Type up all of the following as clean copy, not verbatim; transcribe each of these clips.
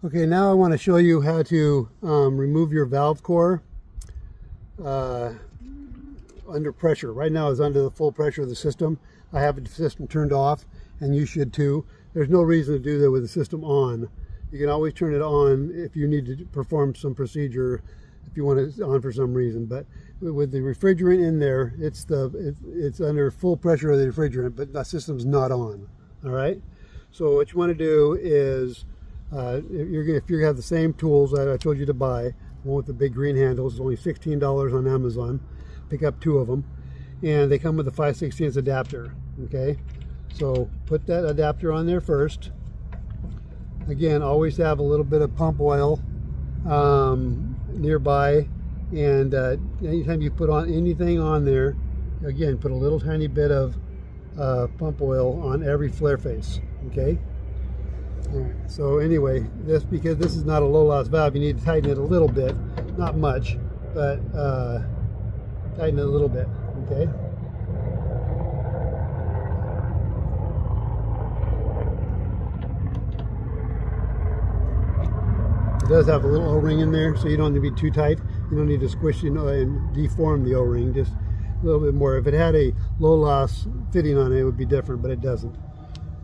Okay, now I want to show you how to remove your valve core under pressure. Right now it's under the full pressure of the system. I have the system turned off, and you should too. There's no reason to do that with the system on. You can always turn it on if you need to perform some procedure, if you want it on for some reason. But with the refrigerant in there, it's under full pressure of the refrigerant, but the system's not on. All right. So what you want to do is, if you have the same tools that I told you to buy, one with the big green handles, it's only $16 on Amazon. Pick up 2 of them, and they come with a 5/16 adapter. Okay, so put that adapter on there first. Again, always have a little bit of pump oil nearby, and anytime you put on anything on there, again, put a little tiny bit of pump oil on every flare face. Okay. All right. So anyway, because this is not a low loss valve, you need to tighten it a little bit, not much, but tighten it a little bit. Okay. It does have a little O-ring in there, so you don't need to be too tight. You don't need to squish and deform the O-ring, just a little bit more. If it had a low loss fitting on it, it would be different, but it doesn't.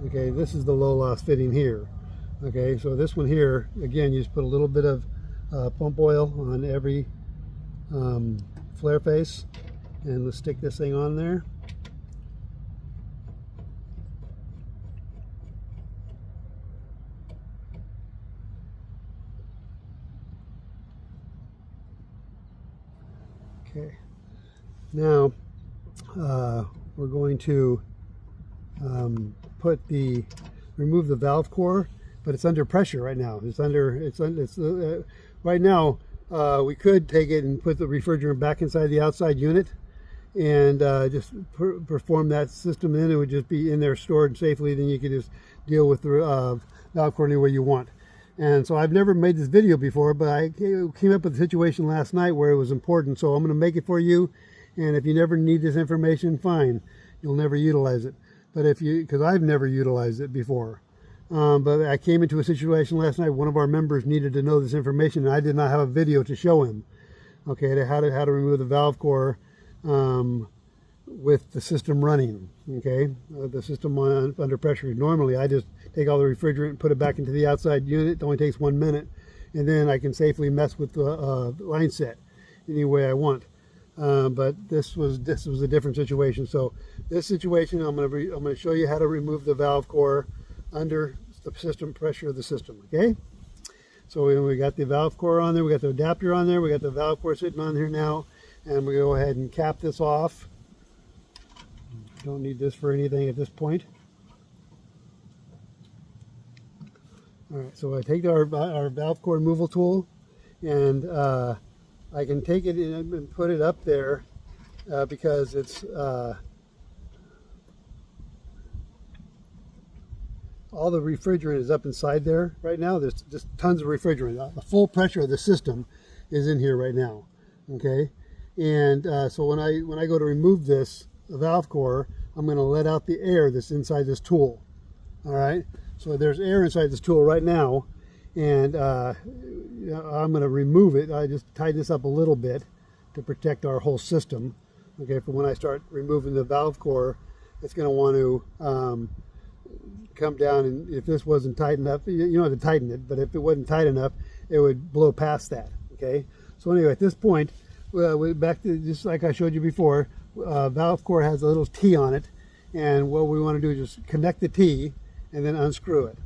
Okay, this is the low loss fitting here. Okay, so this one here, again, you just put a little bit of pump oil on every flare face, and let's stick this thing on there. Okay, now we're going to remove the valve core, but it's under pressure right now. Right now we could take it and put the refrigerant back inside the outside unit and just perform that system. Then it would just be in there stored safely. Then you could just deal with the valve core anywhere you want. And so I've never made this video before, but I came up with a situation last night where it was important, so I'm going to make it for you. And if you never need this information, fine, you'll never utilize it. But because I've never utilized it before. But I came into a situation last night, one of our members needed to know this information, and I did not have a video to show him. Okay, how to remove the valve core with the system running. Okay, the system under pressure. Normally I just take all the refrigerant and put it back into the outside unit. It only takes 1 minute, and then I can safely mess with the line set any way I want. But this was a different situation. So this situation, I'm going to show you how to remove the valve core under the system pressure of the system. Okay, so we got the valve core on there, we got the adapter on there, we got the valve core sitting on here now, and we go ahead and cap this off. Don't need this for anything at this point. All right, so I take our valve core removal tool, and I can take it and put it up there because it's all the refrigerant is up inside there right now. There's just tons of refrigerant. The full pressure of the system is in here right now. Okay, and so when I go to remove this valve core, I'm going to let out the air that's inside this tool. All right, so there's air inside this tool right now, and I'm going to remove it. I just tighten this up a little bit to protect our whole system. Okay, for when I start removing the valve core, it's going to want to come down, and if this wasn't tight enough, you don't have to tighten it, but if it wasn't tight enough, it would blow past that. Okay, so anyway, at this point, back to just like I showed you before, valve core has a little T on it, and what we want to do is just connect the T and then unscrew it.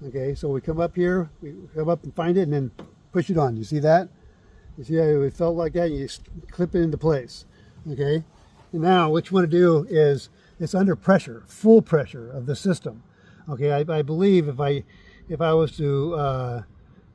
Okay, so we come up here, we come up and find it, and then push it on. You see that? You see how it felt like that? You just clip it into place. Okay, and now what you want to do is, it's under pressure, full pressure of the system. Okay, I believe if I was to,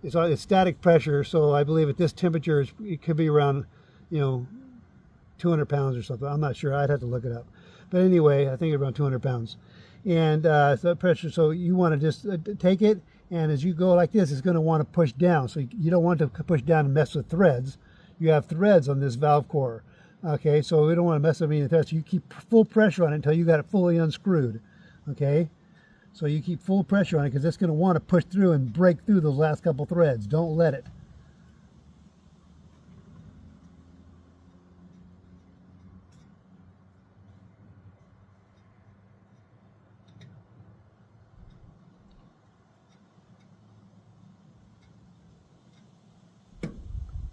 it's static pressure, so I believe at this temperature it could be around, 200 pounds or something. I'm not sure. I'd have to look it up. But anyway, I think around 200 pounds. And so pressure. So you want to just take it, and as you go like this, it's going to want to push down. So you don't want to push down and mess with threads. You have threads on this valve core. Okay, so we don't want to mess with any of the threads. So you keep full pressure on it until you got it fully unscrewed. Okay. So you keep full pressure on it because it's going to want to push through and break through those last couple threads. Don't let it.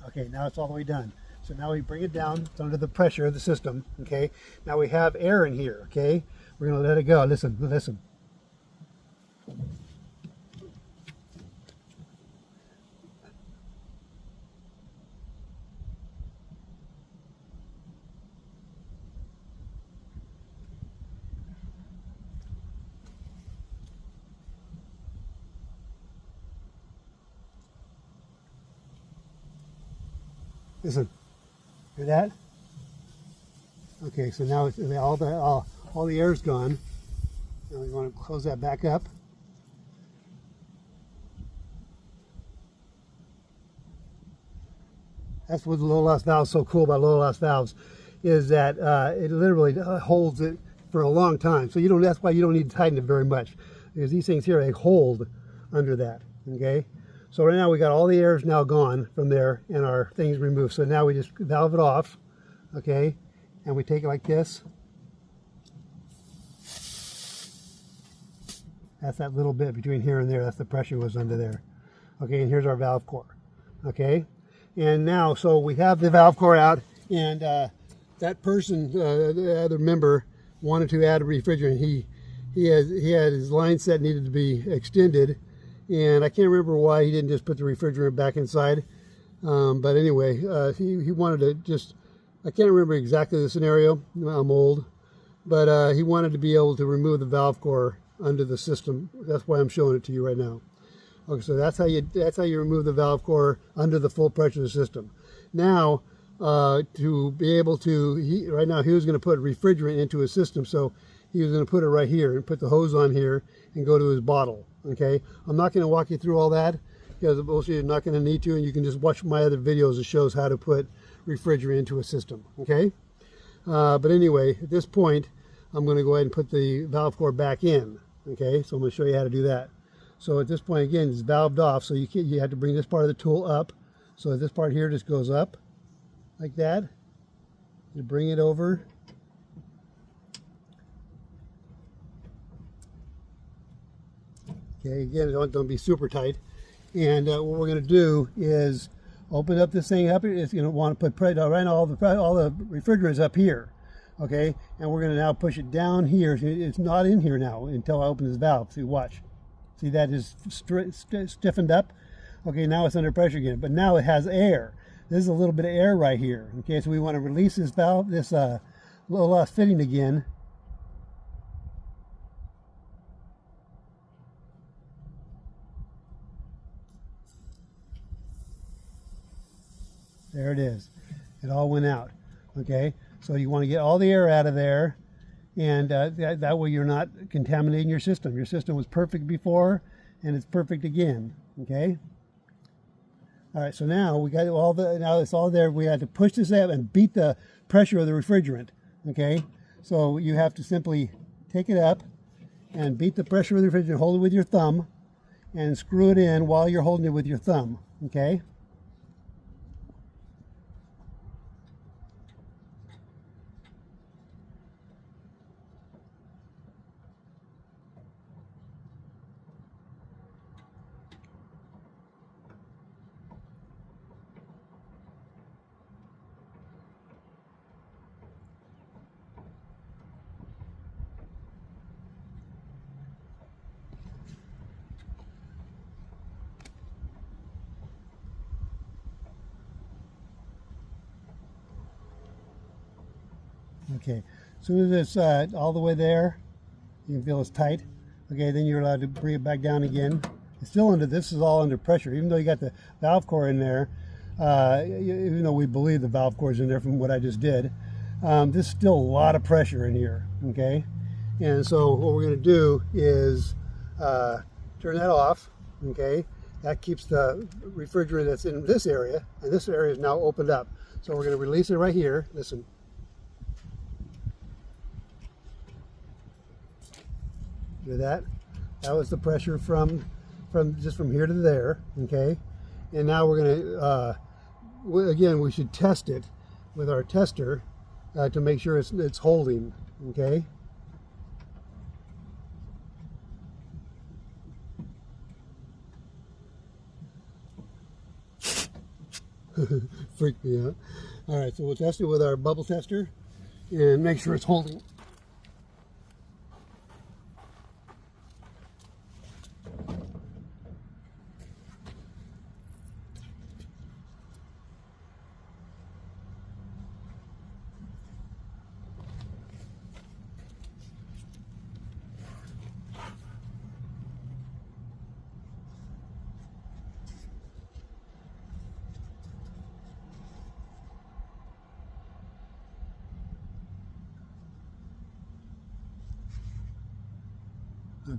Okay, now it's all the way done. So now we bring it down. It's under the pressure of the system. Okay, now we have air in here. Okay, we're going to let it go. Listen, listen. Listen, hear that? Okay, so now it's, all the air's gone. Now we want to close that back up. That's what the low loss valve is so cool about low loss valves, is that it literally holds it for a long time. So you don't. That's why you don't need to tighten it very much, because these things here, they hold under that. Okay. So right now we got all the air is now gone from there and our things removed. So now we just valve it off, okay, and we take it like this. That's that little bit between here and there. That's the pressure was under there. Okay, and here's our valve core. Okay, and now so we have the valve core out, and that person, the other member, wanted to add a refrigerant. He had his line set needed to be extended. And I can't remember why he didn't just put the refrigerant back inside. But anyway, he wanted to just, I can't remember exactly the scenario. I'm old. But he wanted to be able to remove the valve core under the system. That's why I'm showing it to you right now. Okay, so that's how you remove the valve core under the full pressure of the system. Now, to be able to, right now he was going to put refrigerant into his system. So he was going to put it right here and put the hose on here and go to his bottle. Okay, I'm not going to walk you through all that because most of you are not going to need to, and you can just watch my other videos that shows how to put refrigerant into a system. Okay, but anyway, at this point, I'm going to go ahead and put the valve core back in. Okay, so I'm going to show you how to do that. So at this point, again, it's valved off, so you have to bring this part of the tool up. So this part here just goes up like that. You bring it over. Okay, again, don't be super tight. And what we're going to do is open up this thing up. It's going to want to put right now all the refrigerants up here. Okay, and we're going to now push it down here. It's not in here now until I open this valve. See, watch. See, that is stiffened up. Okay, now it's under pressure again, but now it has air. There's a little bit of air right here. Okay, so we want to release this valve, this low loss fitting again. There it is. It all went out. Okay, so you want to get all the air out of there, and that way you're not contaminating your system. Your system was perfect before, and it's perfect again. Okay. All right. So now we got all now it's all there. We had to push this up and beat the pressure of the refrigerant. Okay. So you have to simply take it up and beat the pressure of the refrigerant. Hold it with your thumb, and screw it in while you're holding it with your thumb. Okay. Okay, as soon as it's all the way there, you can feel it's tight. Okay, then you're allowed to bring it back down again. It's still under, this is all under pressure, even though you got the valve core in there. Even though we believe the valve core is in there from what I just did, there's still a lot of pressure in here. Okay, and so what we're going to do is turn that off. Okay, that keeps the refrigerant that's in this area, and this area is now opened up. So we're going to release it right here. Listen. Do that. That was the pressure from just from here to there, okay? And now we're gonna, again, we should test it with our tester to make sure it's holding, okay? Freaked me out. All right, so we'll test it with our bubble tester and make sure it's holding.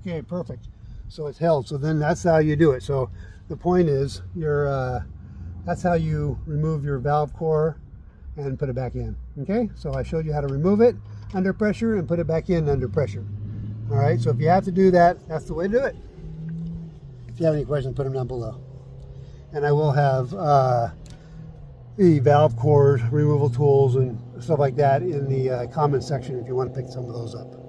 Okay, perfect. So it's held. So then that's how you do it. So the point is, that's how you remove your valve core and put it back in. Okay, so I showed you how to remove it under pressure and put it back in under pressure. All right, so if you have to do that, that's the way to do it. If you have any questions, put them down below. And I will have the valve core removal tools and stuff like that in the comment section if you want to pick some of those up.